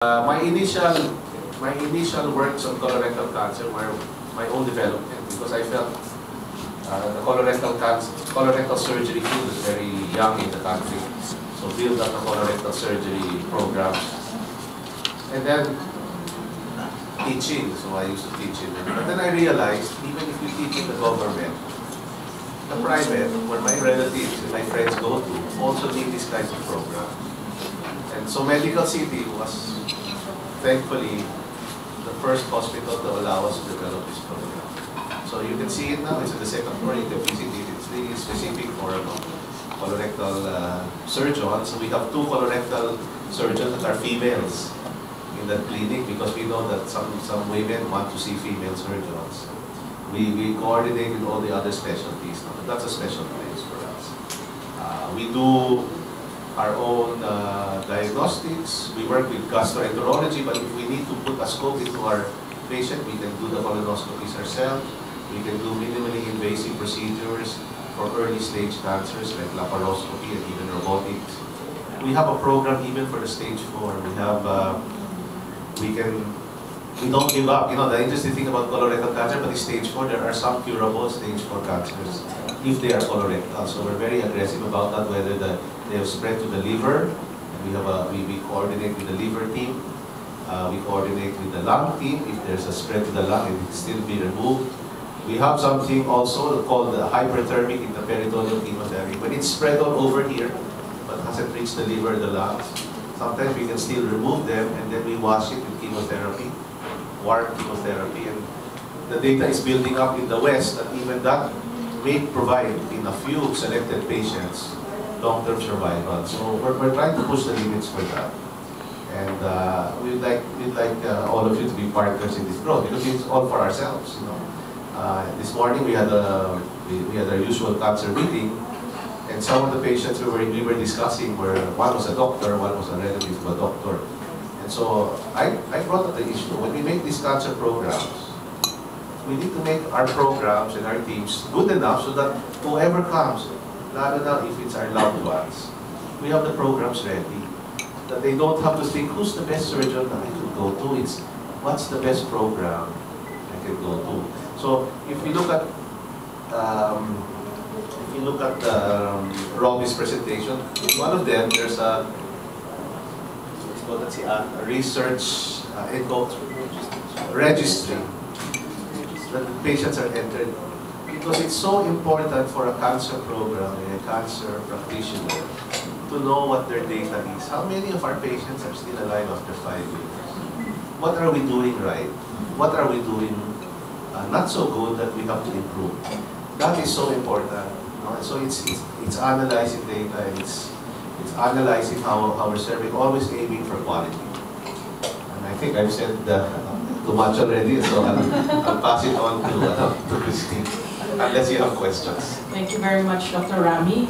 My initial works on colorectal cancer were my own development because I felt the colorectal surgery field is very young in the country. So build up the colorectal surgery programs. And then teaching, so I used to teach it. But then I realized, even if you teach in the government, the private, where my relatives and my friends go to, also need this kind of program. And so Medical City was, thankfully, the first hospital to allow us to develop this program. So you can see it now, it's in the second floor, you can visit it. It's really specific for colorectal surgeons. So we have 2 colorectal surgeons that are females in that clinic because we know that some women want to see female surgeons. We coordinate with all the other specialties. That's a special place for us. We do our own diagnostics. We work with gastroenterology, but if we need to put a scope into our patient, we can do the colonoscopies ourselves. We can do minimally invasive procedures for early stage cancers like laparoscopy and even robotics. We have a program even for the stage 4. We don't give up. You know, the interesting thing about colorectal cancer, but in stage 4, there are some curable stage 4 cancers if they are colorectal. So we're very aggressive about that, whether they have spread to the liver. And we coordinate with the liver team. We coordinate with the lung team. If there's a spread to the lung, it can still be removed. We have something also called the hyperthermic intraperitoneal chemotherapy. When it's spread all over here, but hasn't reached the liver, the lungs, sometimes we can still remove them and then we wash it with chemotherapy, warm chemotherapy. And the data is building up in the West that even that may provide in a few selected patients long-term survival. So we're trying to push the limits for that. And we'd like all of you to be partners in this growth because it's all for ourselves. You know. This morning we had our usual cancer meeting, and some of the patients we were discussing were, one was a doctor, one was a relative of a doctor. And so I brought up the issue, when we make these cancer programs, we need to make our programs and our teams good enough so that whoever comes, lalo na if it's our loved ones, we have the programs ready. That they don't have to think, who's the best surgeon that I could go to? It's, what's the best program I can go to? So if you look at Robbie's presentation, in one of them there's a research registry that the patients are entered, because it's so important for a cancer program and a cancer practitioner to know what their data is. How many of our patients are still alive after 5 years? What are we doing right? What are we doing not so good that we have to improve? That is so important. So it's analyzing data, and it's analyzing how we're serving, always aiming for quality. And I think I've said too much already, so I'll pass it on to Christine, unless you have questions. Thank you very much, Dr. Rami.